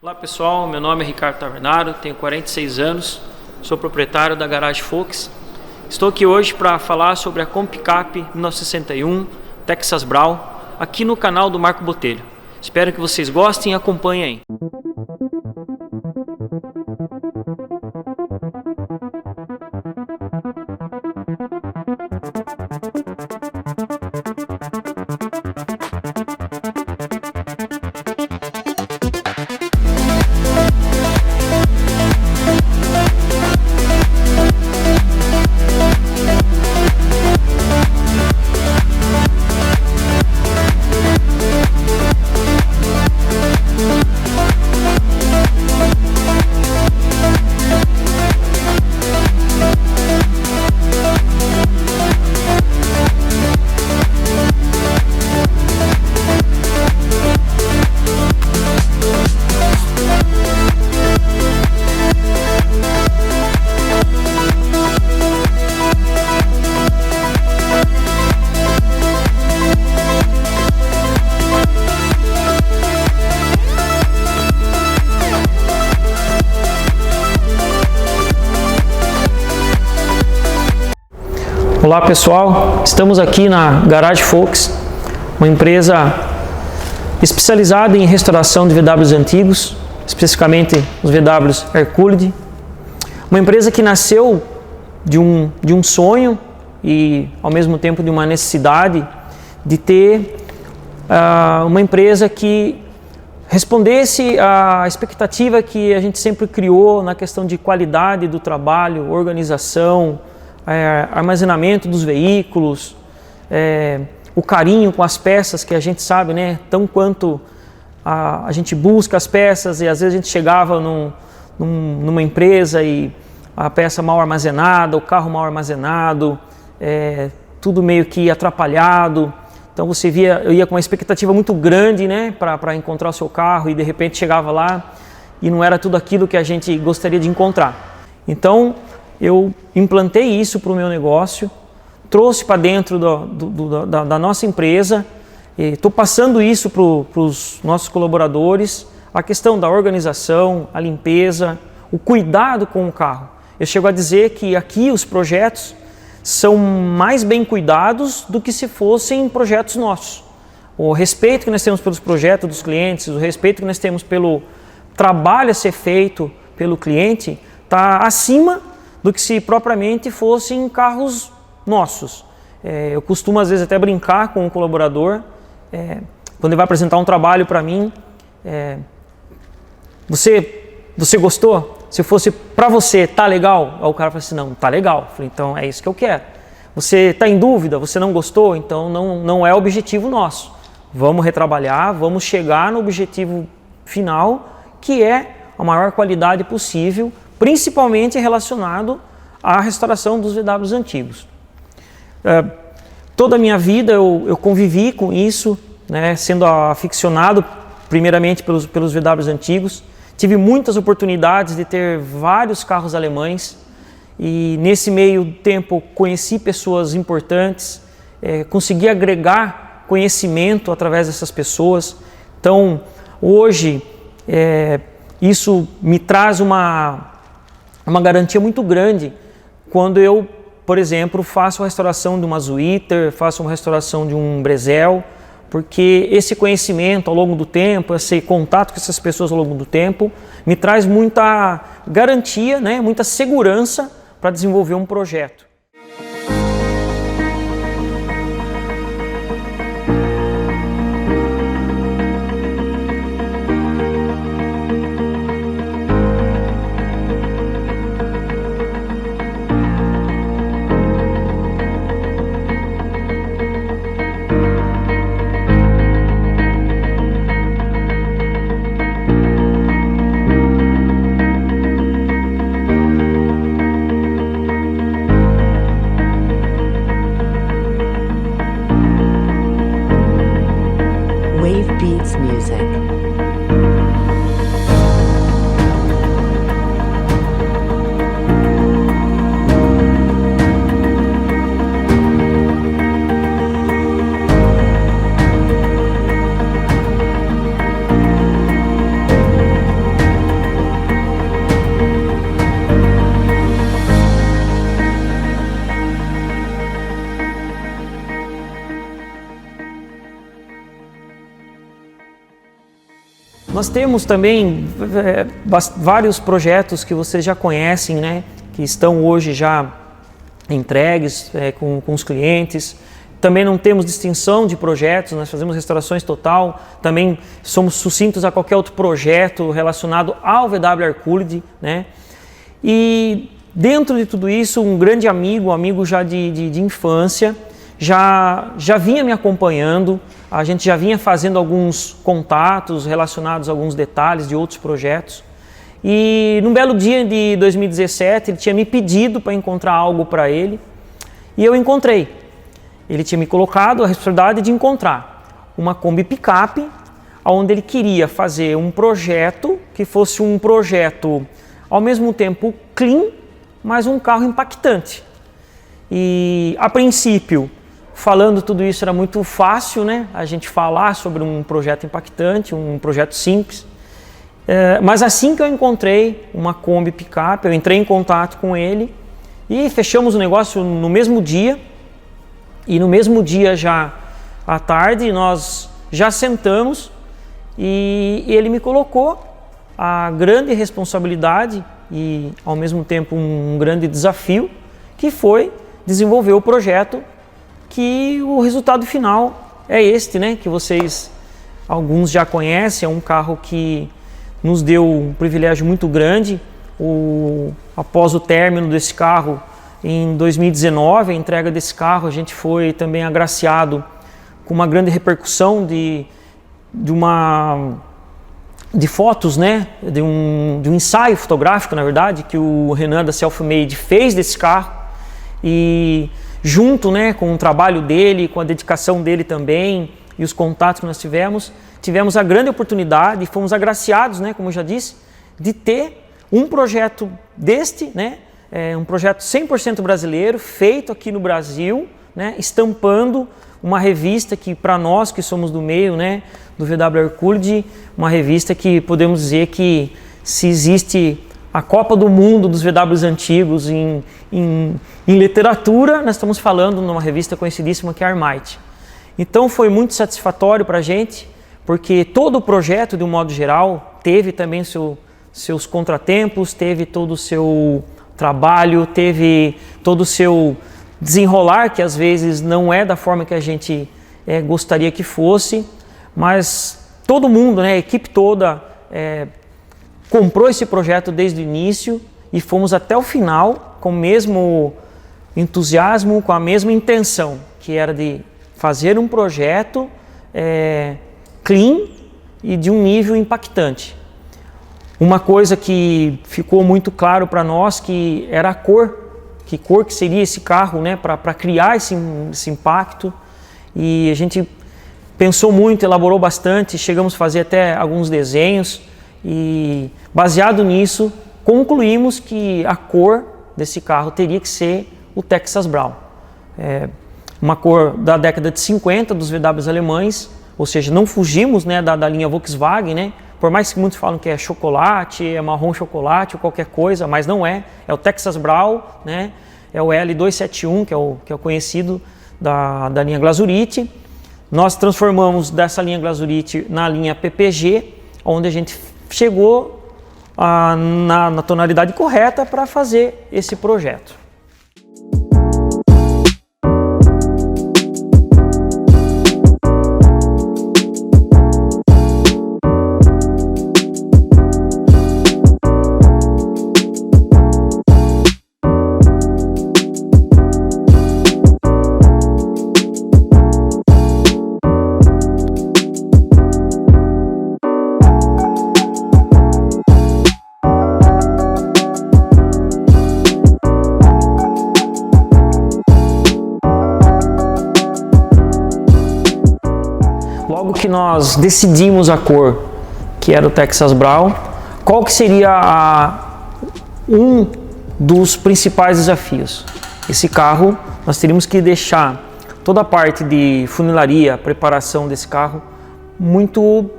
Olá pessoal, meu nome é Ricardo Tavernaro, tenho 46 anos, sou proprietário da Garage Fox. Estou aqui hoje para falar sobre a Kombi Picape 1961 Texas Brown, aqui no canal do Marco Botelho. Espero que vocês gostem e acompanhem aí. Olá pessoal, estamos aqui na Garage Fox, uma empresa especializada em restauração de VWs antigos, especificamente os VWs Air-Cooled. Uma empresa que nasceu de um sonho e ao mesmo tempo de uma necessidade de ter uma empresa que respondesse à expectativa que a gente sempre criou na questão de qualidade do trabalho, organização, armazenamento dos veículos, o carinho com as peças que a gente sabe, né, tão quanto a gente busca as peças e às vezes a gente chegava numa empresa e a peça mal armazenada, o carro mal armazenado, tudo meio que atrapalhado. Então você eu ia com uma expectativa muito grande, né, para encontrar o seu carro e de repente chegava lá e não era tudo aquilo que a gente gostaria de encontrar. Então eu implantei isso para o meu negócio, trouxe para dentro da nossa empresa, estou passando isso para os nossos colaboradores, a questão da organização, a limpeza, o cuidado com o carro. Eu chego a dizer que aqui os projetos são mais bem cuidados do que se fossem projetos nossos. O respeito que nós temos pelos projetos dos clientes, o respeito que nós temos pelo trabalho a ser feito pelo cliente, está acima do que se propriamente fossem carros nossos. Eu costumo às vezes até brincar com o colaborador, quando ele vai apresentar um trabalho para mim, você gostou? Se fosse para você, tá legal? Aí o cara fala assim, não, tá legal. Eu falei, então é isso que eu quero. Você está em dúvida? Você não gostou? Então não é o objetivo nosso. Vamos retrabalhar, vamos chegar no objetivo final, que é a maior qualidade possível, principalmente relacionado à restauração dos VWs antigos. Toda a minha vida eu convivi com isso, né, sendo aficionado primeiramente pelos VWs antigos. Tive muitas oportunidades de ter vários carros alemães e nesse meio tempo conheci pessoas importantes, consegui agregar conhecimento através dessas pessoas. Então hoje isso me traz uma garantia muito grande quando eu, por exemplo, faço a restauração de uma Zwitter, faço uma restauração de um Brezel, porque esse conhecimento ao longo do tempo, esse contato com essas pessoas ao longo do tempo, me traz muita garantia, né, muita segurança para desenvolver um projeto. Nós temos também vários projetos que vocês já conhecem, né, que estão hoje já entregues com os clientes. Também não temos distinção de projetos, nós fazemos restaurações total, também somos sucintos a qualquer outro projeto relacionado ao VW Arcooled, né? E dentro de tudo isso, um grande amigo já de infância, já vinha me acompanhando, a gente já vinha fazendo alguns contatos relacionados a alguns detalhes de outros projetos. E num belo dia de 2017, ele tinha me pedido para encontrar algo para ele, e eu encontrei. Ele tinha me colocado a responsabilidade de encontrar uma Kombi picape, onde ele queria fazer um projeto que fosse um projeto ao mesmo tempo clean, mas um carro impactante. E a princípio, falando tudo isso era muito fácil, né? A gente falar sobre um projeto impactante, um projeto simples. Mas assim que eu encontrei uma Kombi picape, eu entrei em contato com ele e fechamos o negócio no mesmo dia. E no mesmo dia, já à tarde, nós já sentamos e ele me colocou a grande responsabilidade e, ao mesmo tempo, um grande desafio, que foi desenvolver o projeto, que o resultado final é este, né? Que vocês, alguns já conhecem, é um carro que nos deu um privilégio muito grande. Após o término desse carro, em 2019, a entrega desse carro, a gente foi também agraciado com uma grande repercussão de fotos, né? de um ensaio fotográfico, na verdade, que o Renan da Selfmade fez desse carro, e junto, né, com o trabalho dele, com a dedicação dele também e os contatos que nós tivemos a grande oportunidade e fomos agraciados, né, como eu já disse, de ter um projeto deste, né, um projeto 100% brasileiro, feito aqui no Brasil, né, estampando uma revista que, para nós que somos do meio, né, do VW Arcooled, uma revista que podemos dizer que, se existe a Copa do Mundo dos VWs antigos em literatura, nós estamos falando numa revista conhecidíssima que é a Armite. Então foi muito satisfatório para a gente, porque todo o projeto, de um modo geral, teve também seus contratempos, teve todo o seu trabalho, teve todo o seu desenrolar, que às vezes não é da forma que a gente gostaria que fosse, mas todo mundo, né, a equipe toda comprou esse projeto desde o início e fomos até o final com o mesmo entusiasmo, com a mesma intenção, que era de fazer um projeto clean e de um nível impactante. Uma coisa que ficou muito claro para nós, que era a cor, que seria esse carro, né, para criar esse impacto, e a gente pensou muito, elaborou bastante, chegamos a fazer até alguns desenhos, e baseado nisso, concluímos que a cor desse carro teria que ser o Texas Brown. Uma cor da década de 50 dos VWs alemães, ou seja, não fugimos, né, da linha Volkswagen, né? Por mais que muitos falam que é chocolate, é marrom chocolate ou qualquer coisa, mas não é. É o Texas Brown, né? É o L271, que é o conhecido da linha Glazurite. Nós transformamos dessa linha Glazurite na linha PPG, onde a gente chegou na tonalidade correta para fazer esse projeto. Logo que nós decidimos a cor, que era o Texas Brown, qual que seria um dos principais desafios? Esse carro, nós teríamos que deixar toda a parte de funilaria, preparação desse carro, muito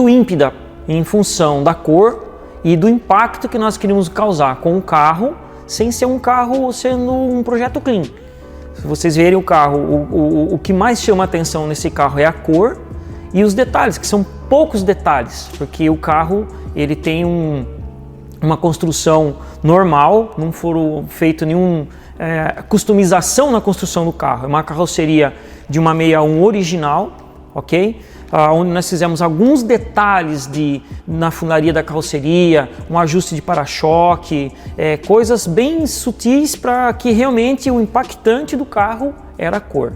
ímpida em função da cor e do impacto que nós queríamos causar com o carro, sem ser um carro sendo um projeto clean. Se vocês verem o carro, o que mais chama atenção nesse carro é a cor E os detalhes, que são poucos detalhes, porque o carro ele tem uma construção normal, não foram feito nenhuma customização na construção do carro. É uma carroceria de uma 61 original, ok? Onde nós fizemos alguns detalhes na funilaria da carroceria, um ajuste de para-choque, coisas bem sutis para que realmente o impactante do carro era a cor.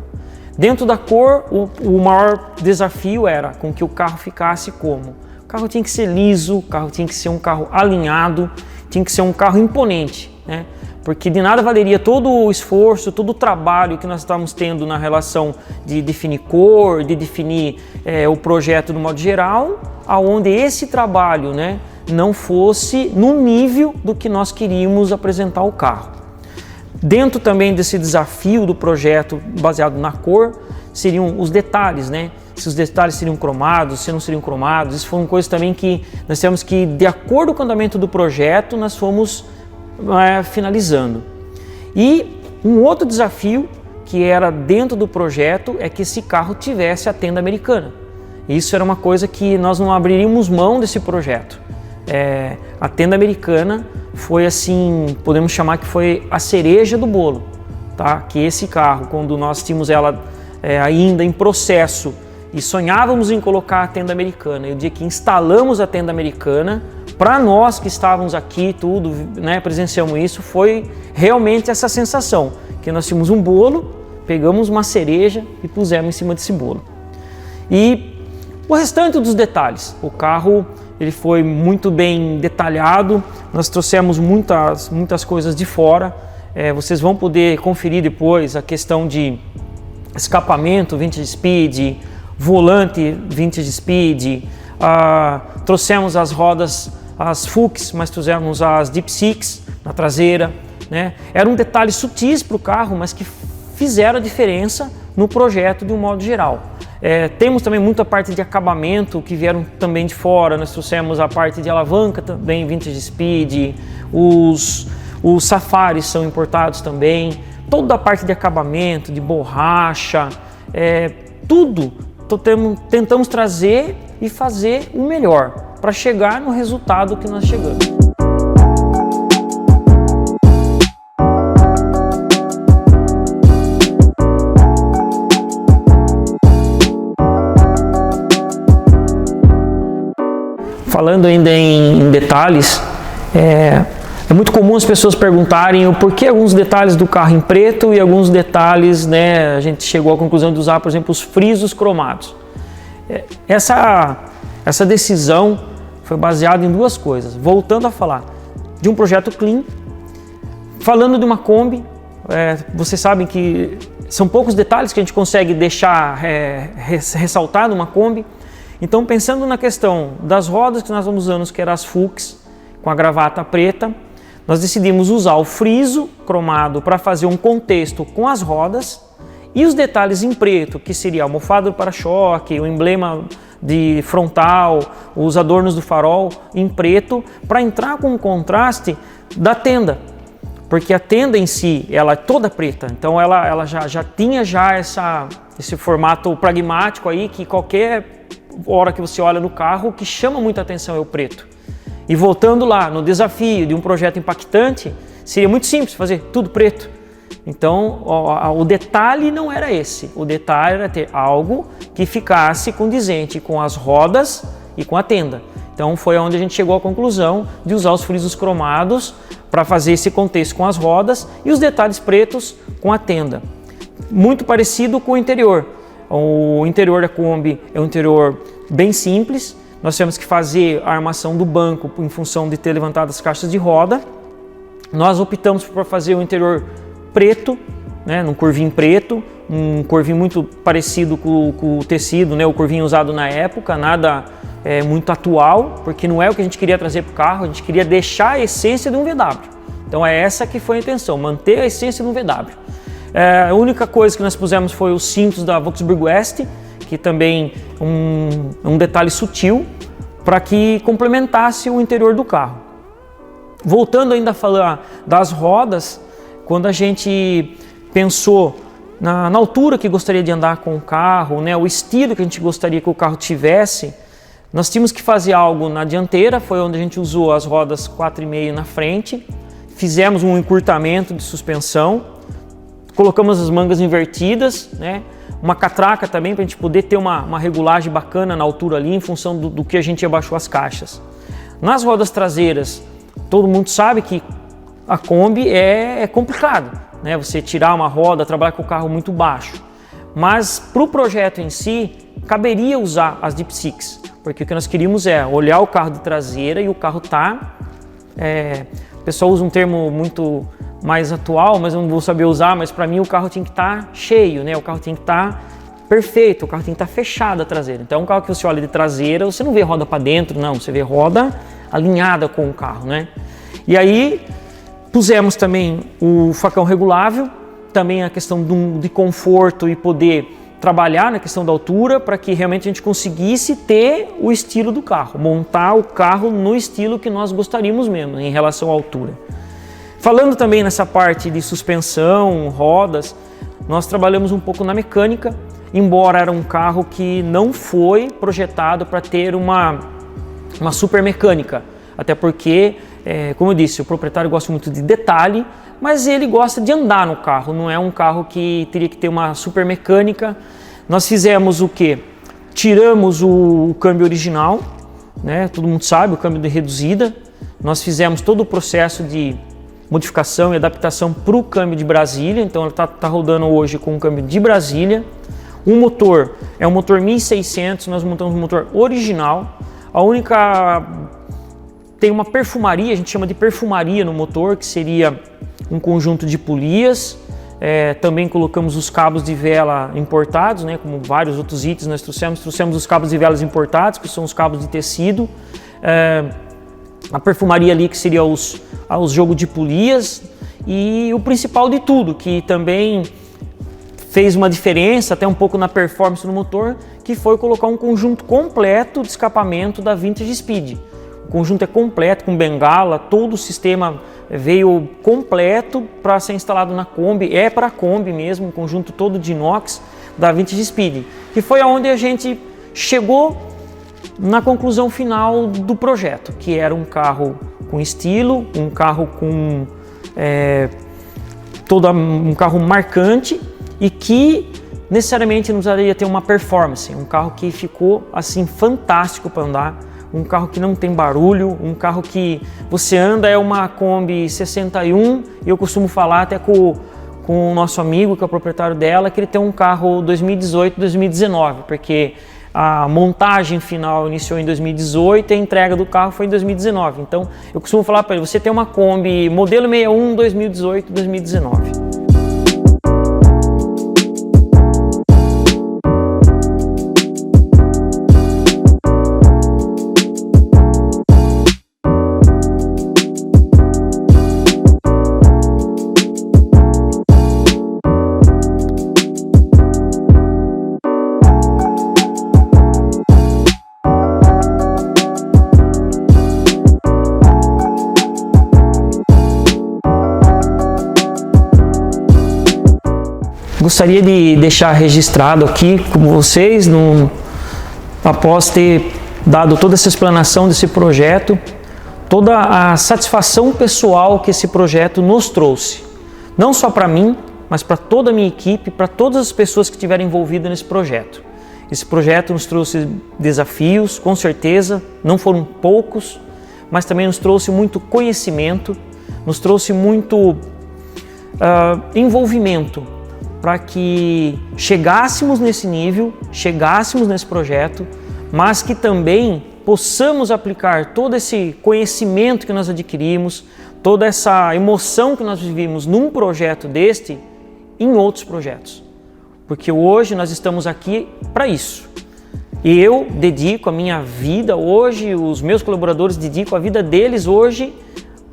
Dentro da cor, o maior desafio era com que o carro ficasse como? O carro tinha que ser liso, o carro tinha que ser um carro alinhado, tinha que ser um carro imponente, né? Porque de nada valeria todo o esforço, todo o trabalho que nós estávamos tendo na relação de definir cor, de definir o projeto do modo geral, aonde esse trabalho, né, não fosse no nível do que nós queríamos apresentar o carro. Dentro também desse desafio do projeto baseado na cor, seriam os detalhes, né? Se os detalhes seriam cromados, se não seriam cromados. Isso foram coisas também que nós temos que, de acordo com o andamento do projeto, nós fomos finalizando. E um outro desafio que era dentro do projeto é que esse carro tivesse a tenda americana. Isso era uma coisa que nós não abriríamos mão desse projeto. A tenda americana foi assim, podemos chamar que foi a cereja do bolo, tá? Que esse carro, quando nós tínhamos ela ainda em processo e sonhávamos em colocar a tenda americana, e o dia que instalamos a tenda americana, para nós que estávamos aqui, tudo, né, presenciamos isso, foi realmente essa sensação, que nós tínhamos um bolo, pegamos uma cereja e pusemos em cima desse bolo. E o restante dos detalhes, o carro ele foi muito bem detalhado, nós trouxemos muitas coisas de fora, vocês vão poder conferir depois a questão de escapamento Vintage Speed, volante Vintage Speed, trouxemos as rodas, as Fuchs, mas trouxemos as Deep Six na traseira, né? Eram detalhes sutis para o carro, mas que fizeram a diferença no projeto de um modo geral. Temos também muita parte de acabamento que vieram também de fora, nós trouxemos a parte de alavanca também Vintage Speed, os Safaris são importados também, toda a parte de acabamento, de borracha, tudo tentamos trazer e fazer o melhor para chegar no resultado que nós chegamos. Falando ainda em detalhes, é muito comum as pessoas perguntarem o porquê alguns detalhes do carro em preto e alguns detalhes, né, a gente chegou à conclusão de usar, por exemplo, os frisos cromados. Essa decisão foi baseada em duas coisas. Voltando a falar de um projeto clean, falando de uma Kombi, vocês sabem que são poucos detalhes que a gente consegue deixar ressaltar numa Kombi. Então, pensando na questão das rodas que nós vamos usando, que eram as Fuchs, com a gravata preta, nós decidimos usar o friso cromado para fazer um contexto com as rodas e os detalhes em preto, que seria a almofada do para-choque, o emblema de frontal, os adornos do farol em preto, para entrar com o contraste da tenda. Porque a tenda em si, ela é toda preta, então ela já tinha esse formato pragmático aí, que qualquer hora que você olha no carro, o que chama muita atenção é o preto. E voltando lá no desafio de um projeto impactante, seria muito simples fazer tudo preto. Então o detalhe não era esse, o detalhe era ter algo que ficasse condizente com as rodas e com a tenda. Então foi onde a gente chegou à conclusão de usar os frisos cromados para fazer esse contexto com as rodas e os detalhes pretos com a tenda. Muito parecido com o interior. O interior da Kombi é um interior bem simples, nós temos que fazer a armação do banco em função de ter levantado as caixas de roda. Nós optamos por fazer o interior preto, né, num corvinho preto, um corvinho muito parecido com o tecido, né, o corvinho usado na época, nada muito atual, porque não é o que a gente queria trazer para o carro, a gente queria deixar a essência de um VW. Então essa que foi a intenção, manter a essência de um VW. A única coisa que nós pusemos foi os cintos da Volkswagen West, que também um detalhe sutil para que complementasse o interior do carro. Voltando ainda a falar das rodas, quando a gente pensou na altura que gostaria de andar com o carro, né, o estilo que a gente gostaria que o carro tivesse, nós tínhamos que fazer algo na dianteira, foi onde a gente usou as rodas 4,5 na frente, fizemos um encurtamento de suspensão, colocamos as mangas invertidas, né, uma catraca também para a gente poder ter uma regulagem bacana na altura ali em função do que a gente abaixou as caixas. Nas rodas traseiras, todo mundo sabe que a Kombi é complicado, né? Você tirar uma roda, trabalhar com o carro muito baixo. Mas para o projeto em si, caberia usar as Deep Six, porque o que nós queríamos é olhar o carro de traseira e o carro tá... o pessoal usa um termo muito mais atual, mas eu não vou saber usar, mas para mim o carro tinha que estar cheio, né? O carro tinha que estar perfeito, o carro tem que estar fechado a traseira. Então é um carro que você olha de traseira, você não vê roda para dentro, não, você vê roda alinhada com o carro, né? E aí pusemos também o facão regulável, também a questão de conforto e poder trabalhar na questão da altura para que realmente a gente conseguisse ter o estilo do carro, montar o carro no estilo que nós gostaríamos mesmo em relação à altura. Falando também nessa parte de suspensão, rodas, nós trabalhamos um pouco na mecânica, embora era um carro que não foi projetado para ter uma super mecânica, até porque, como eu disse, o proprietário gosta muito de detalhe, mas ele gosta de andar no carro, não é um carro que teria que ter uma super mecânica. Nós fizemos o que? Tiramos o câmbio original, né? Todo mundo sabe, o câmbio de reduzida, nós fizemos todo o processo de modificação e adaptação para o câmbio de Brasília, então ele está rodando hoje com o câmbio de Brasília. O motor é um motor 1600, nós montamos um motor original, a única... tem uma perfumaria, a gente chama de perfumaria no motor, que seria um conjunto de polias, também colocamos os cabos de vela importados, né, como vários outros itens nós trouxemos os cabos de velas importados, que são os cabos de tecido, a perfumaria ali que seria os jogos de polias e o principal de tudo, que também fez uma diferença até um pouco na performance do motor, que foi colocar um conjunto completo de escapamento da Vintage Speed. O conjunto é completo, com bengala, todo o sistema veio completo para ser instalado na Kombi, é para a Kombi mesmo, um conjunto todo de inox da Vintage Speed, que foi aonde a gente chegou na conclusão final do projeto, que era um carro com estilo, um carro com um carro marcante e que necessariamente não precisaria ter uma performance, um carro que ficou assim fantástico para andar, um carro que não tem barulho, um carro que você anda, é uma Kombi 61, e eu costumo falar até com o nosso amigo, que é o proprietário dela, que ele tem um carro 2018, 2019, porque a montagem final iniciou em 2018 e a entrega do carro foi em 2019. Então eu costumo falar para ele, você tem uma Kombi modelo 61 2018, 2019. Gostaria de deixar registrado aqui com vocês, após ter dado toda essa explanação desse projeto, toda a satisfação pessoal que esse projeto nos trouxe. Não só para mim, mas para toda a minha equipe, para todas as pessoas que estiveram envolvidas nesse projeto. Esse projeto nos trouxe desafios, com certeza, não foram poucos, mas também nos trouxe muito conhecimento, nos trouxe muito envolvimento, para que chegássemos nesse nível, chegássemos nesse projeto, mas que também possamos aplicar todo esse conhecimento que nós adquirimos, toda essa emoção que nós vivimos num projeto deste, em outros projetos. Porque hoje nós estamos aqui para isso. E eu dedico a minha vida hoje, os meus colaboradores dedicam a vida deles hoje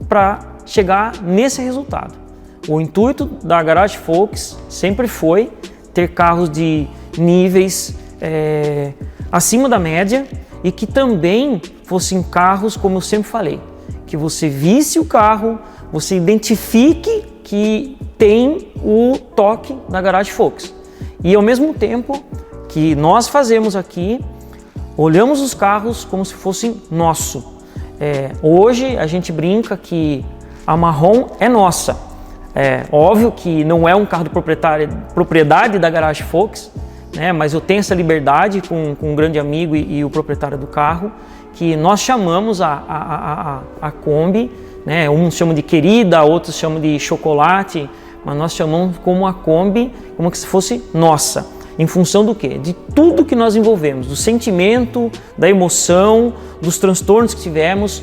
para chegar nesse resultado. O intuito da Garage Folks sempre foi ter carros de níveis acima da média e que também fossem carros, como eu sempre falei, que você visse o carro, você identifique que tem o toque da Garage Focus. E ao mesmo tempo que nós fazemos aqui, olhamos os carros como se fossem nosso. Hoje a gente brinca que a Marrom é nossa. Óbvio que não é um carro de propriedade da Garage Focus, né, mas eu tenho essa liberdade com um grande amigo e o proprietário do carro, que nós chamamos a Kombi, né, uns chamam de querida, outros chamam de chocolate, mas nós chamamos como a Kombi, como se fosse nossa. Em função do quê? De tudo que nós envolvemos, do sentimento, da emoção, dos transtornos que tivemos.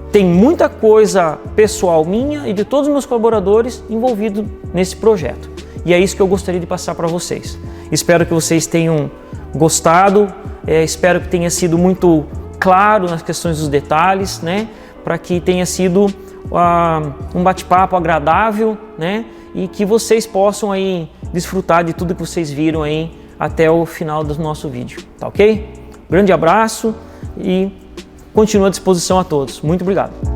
Tem muita coisa pessoal minha e de todos os meus colaboradores envolvidos nesse projeto. E é isso que eu gostaria de passar para vocês. Espero que vocês tenham gostado, espero que tenha sido muito claro nas questões dos detalhes, né? Para que tenha sido um bate-papo agradável, né? E que vocês possam aí desfrutar de tudo que vocês viram aí até o final do nosso vídeo, tá ok? Grande abraço e continuo à disposição a todos. Muito obrigado.